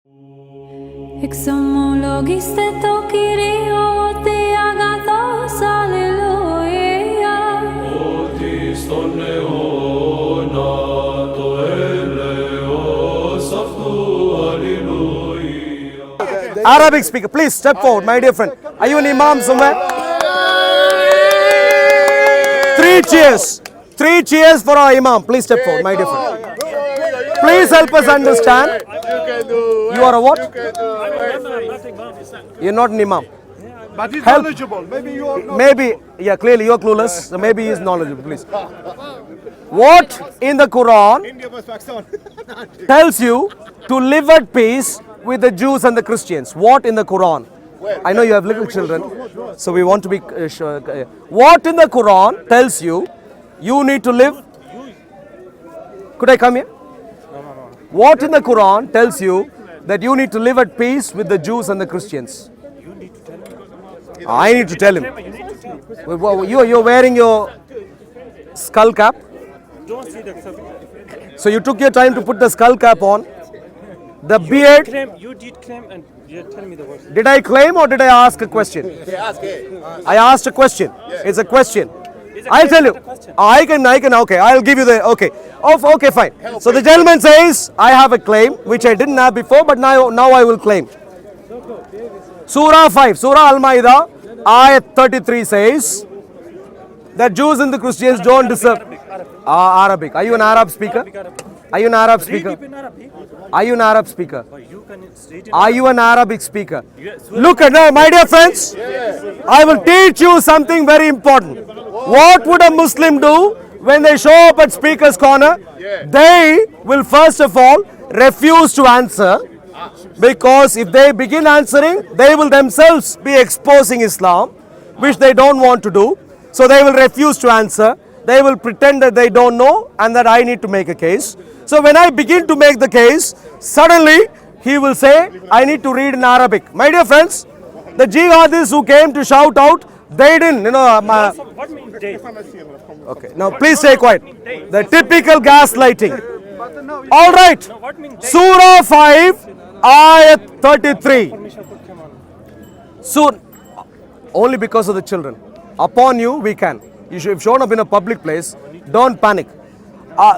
Exomologiste to Kyrio te agathos, alleluia. Otis ton neona to eleos aftu, alleluia. Arabic speaker, please step forward, my dear friend. Are you an imam somewhere? 3 cheers. 3 cheers for our imam. Please step forward, my dear friend. Please help us understand. You are a what? You're not an imam. But he's Help. knowledgeable. Maybe you are not. Maybe, yeah, clearly you're clueless. So maybe he's knowledgeable, please. What in the Quran tells you to live at peace with the Jews and the Christians? What in the Quran? I know you have little children, so we want to be sure. What in the Quran tells you you need to live? Could I come here? What in the Quran tells you that you need to live at peace with the Jews and the Christians? I need to tell him. Well, you're wearing your skull cap. So you took your time to put the skull cap on. The beard. You did claim and you tell me the words. Did I claim or did I ask a question? I asked a question. It's a question. I'll tell you. I can, okay. I'll give you the, okay. Oh, okay, fine. So the gentleman says, I have a claim, which I didn't have before, but now I will claim. Surah 5, Surah Al-Ma'idah, Ayat 33 says that Jews and the Christians don't deserve. Arabic. Are you an Arab speaker? Are you an Arab speaker? Are you an Arab speaker? Are you an Arabic speaker? Look at now, my dear friends. I will teach you something very important. What would a Muslim do when they show up at speaker's corner? They will first of all refuse to answer, because if they begin answering, they will themselves be exposing Islam, which they don't want to do. So they will refuse to answer. They will pretend that they don't know and that I need to make a case. So when I begin to make the case, suddenly he will say, I need to read in Arabic. My dear friends, the jihadis who came to shout out, they didn't, What means day? okay, now please stay quiet. The typical gaslighting. All right, What means day? Surah 5, Ayat 33. Soon, only because of the children. Upon you, we can. You should have shown up in a public place. Don't panic.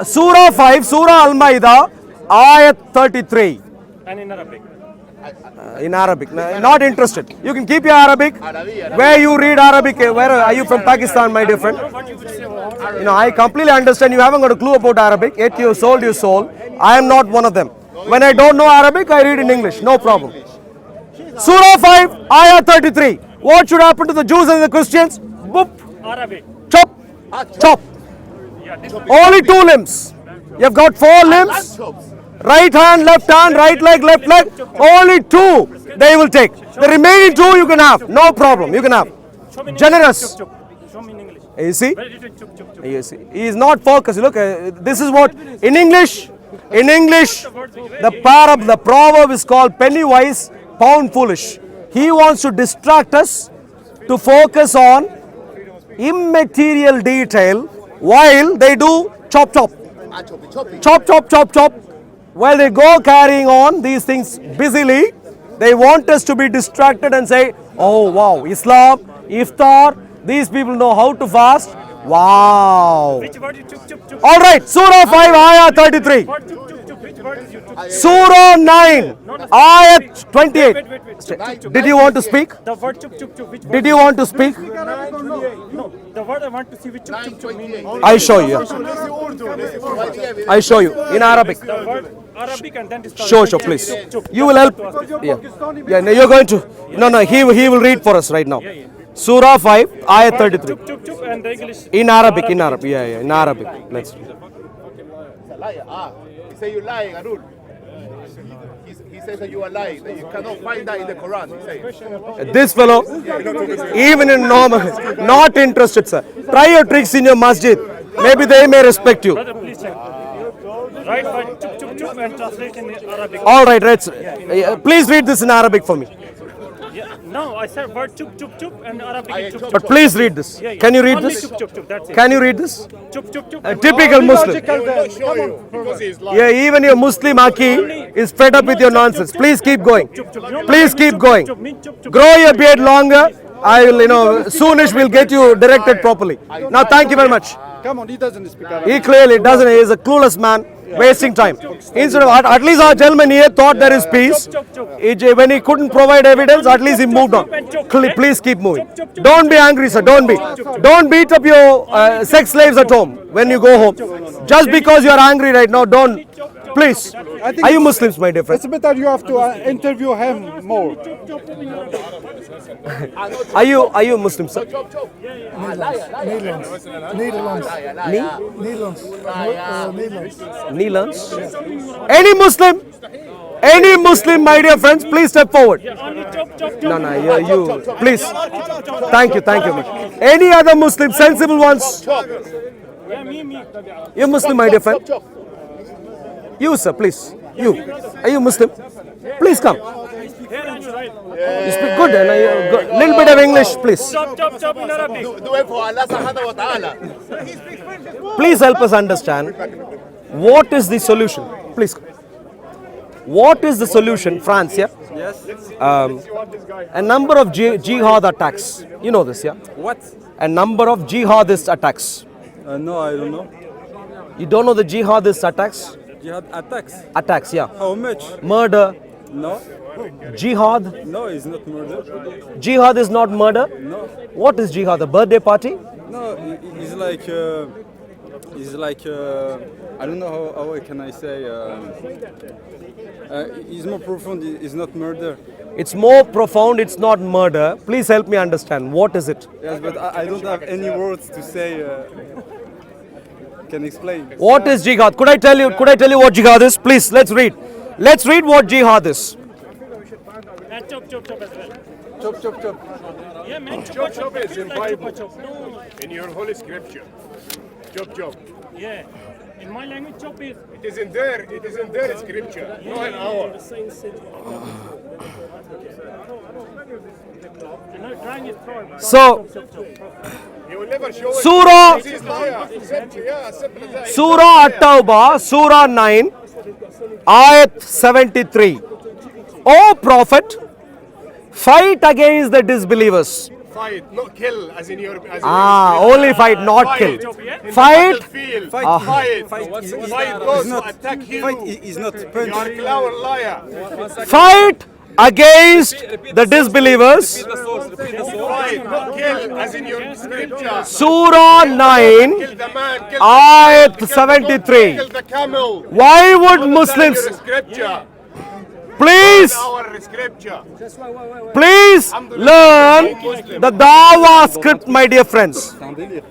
Surah 5, Surah Al-Ma'idah, Ayat 33. And in Arabic. In Arabic. Not interested. You can keep your Arabic. Where you read Arabic, where are you from? Pakistan, my dear friend? What you would say about I completely understand you haven't got a clue about Arabic, yet you sold your soul. I am not one of them. When I don't know Arabic, I read in English. No problem. Surah 5, Ayah 33. What should happen to the Jews and the Christians? Boop. Arabic. Chop. Chop. Only 2 limbs. You've got 4 limbs. Right hand, left hand, right leg, left leg. Only 2 they will take. The remaining 2 you can have. No problem. You can have. Show me in Generous. English. Show me in English. You see? Very different. Chuk, chuk, chuk. You see? He is not focused. Look, this is what in English, the proverb is called penny wise, pound foolish. He wants to distract us to focus on immaterial detail while they do chop chop. Chop chop chop chop. While they go carrying on these things busily, they want us to be distracted and say, oh wow, Islam, iftar, these people know how to fast. Wow. Which word you chuk, chuk, chuk? All right, Surah 5, Ayah 33. What chuk, chuk, chuk? Which word is you took? Surah 9, Ayah 28. Wait. Chuk, chuk, chuk. Did you want to speak? The word chuk, chuk, chuk. Which word? Did you want to speak? No. The word I want to see which chuk, chuk, chuk meaning. I show you. I show you in Arabic. The word Arabic and then this. Sure, please. You will help. Yeah. No, you're going to. No, he will read for us right now. Surah 5, Ayah 33. Chuk, chuk, chuk and the English. In Arabic. Yeah, in Arabic. Let's read. He say you lying, Arul. He says that you are lying, that you cannot find that in the Quran. He says. This fellow, even in normal, not interested, sir. Try your tricks in your masjid. Maybe they may respect you. Brother, please check. Right word chuk, chuk, chuk and translate in Arabic. All right, please read this in Arabic for me. No, I said word chup chup chup and Arabic is chup chup. But please read this. Yeah, yeah. Can you read Only this? Chup chup chup. That's it. Can you read this? Chup chup chup. A typical Muslim. He will not show you because he's lying. Yeah, even your Muslim Aki is fed up with your nonsense. Please keep going. Please keep going. Grow your beard longer. I will, soonish we'll get you directed properly. Now, thank you very much. Come on, he doesn't speak Arabic. He clearly doesn't. He is a clueless man, wasting time. Instead of at least our gentleman here thought there is peace. When he couldn't provide evidence, at least he moved on. Please keep moving. Don't be angry, sir. Don't be. Don't beat up your sex slaves at home when you go home. Just because you are angry right now, don't. Please. Are you Muslims, my dear friend? It's better you have to interview him more. Are you Muslim, sir? Nederlands? Any Muslim, my dear friends, please step forward. No, you, please. Thank you. Any other Muslim, sensible ones? You Muslim, my dear friend? You, sir, please. You. Are you Muslim? Please come. You speak good, and little bit of English, please. Do it for Allah subhanahu wa ta'ala. Please help us understand what is the solution. Please. What is the solution, France? Yeah. Yes. A number of jihad attacks. You know this, yeah. What? A number of jihadist attacks. No, I don't know. You don't know the jihadist attacks? Jihad attacks. Attacks, yeah. How much? Murder. No. Jihad. No, it's not murder. Jihad is not murder. No. What is jihad? A birthday party? No, it's like. I don't know how can I say. It's more profound. It's not murder. It's more profound. It's not murder. Please help me understand. What is it? Yes, but I don't have any words to say. Can explain. What is jihad? Could I tell you what jihad is? Please, let's read. Let's read what jihad is. And chop chop chop as well. Chop, chop, chop. Yeah, man. Chop chop is in Bible, No. in your holy scripture. Chop chop. Yeah. In my language, chop is. It is in there. It is in their scripture, not in ours. And now trying his throat. So, You will never show it. Surah, This is liar. Simple, yeah, simple as that. Surah At-Tawbah, Surah 9, Ayat 73. O Prophet, fight against the disbelievers. Fight, not kill, as in your. As in Only fight, not kill. Fight. Fight. Fight. Fight It's those who not attack you. Fight is not You punch. are a clown liar. Fight against the disbelievers. Fight, not kill, as in your scripture. Surah 9, Kill the man, kill Ayat the 73. Kill the camel. Why would Muslims, Your scripture. please Our scripture. learn the Dawah script, my dear friends.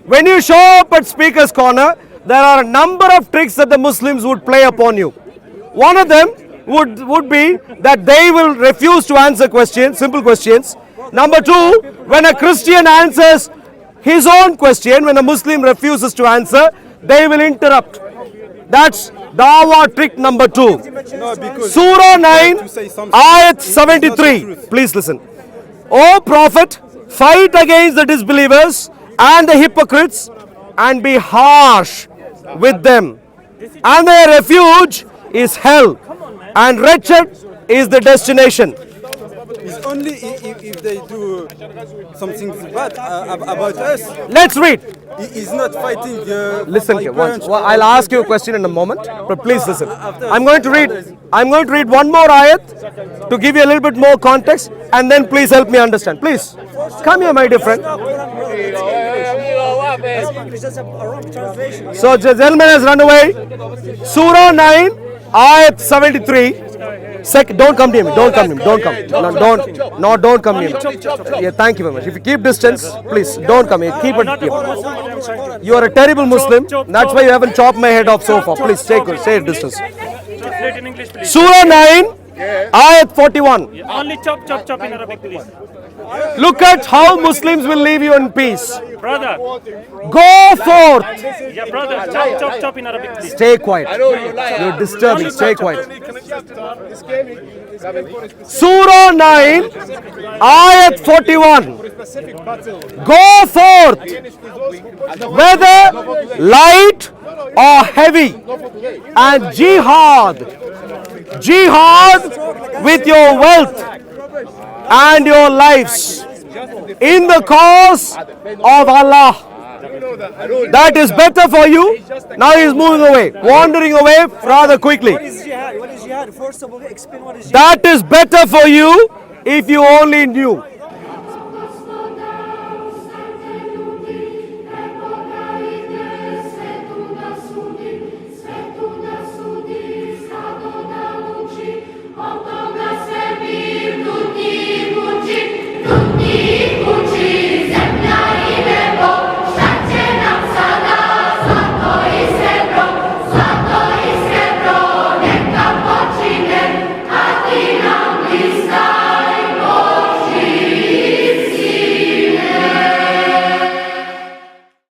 When you show up at Speaker's Corner, there are a number of tricks that the Muslims would play upon you. One of them would be that they will refuse to answer questions, simple questions. Number two, when a Christian answers his own question, when a Muslim refuses to answer, they will interrupt. That's Dawah trick number 2. No, because Surah 9, to say something. Ayat It's not the 73. truth. Please listen. O Prophet, fight against the disbelievers and the hypocrites and be harsh with them. And their refuge is hell, and wretched is the destination. It's only if they do something bad about us. Let's read. He's not fighting the. Listen by here. punch. I'll ask you a question in a moment, but please listen. I'm going to read one more ayat to give you a little bit more context, and then please help me understand. Please come here, my dear friend. So the gentleman has run away. Surah 9, ayat 73. Don't come near me. Don't come near me. Don't come. Don't come near me. Yeah, thank you very much. If you keep distance, please don't come here. Keep it here. You are a terrible Muslim. That's why you haven't chopped my head off so far. Please stay a distance. Translate in English, please. Surah 9, ayat 41. Only chop chop chop in Arabic, please. Look at how Muslims will leave you in peace. Brother, Go forth. yeah, brother, chop in Arabic, please. Stay quiet. I know you lie. You're disturbing. Stay quiet. This game is Surah 9, Ayat 41. Go forth, whether light or heavy, and jihad. Jihad with your wealth and your lives in the cause of Allah. That is better for you. Now he is moving away, wandering away rather quickly. What is jihad? What is jihad? First of all, explain what is jihad. That is better for you if you only knew.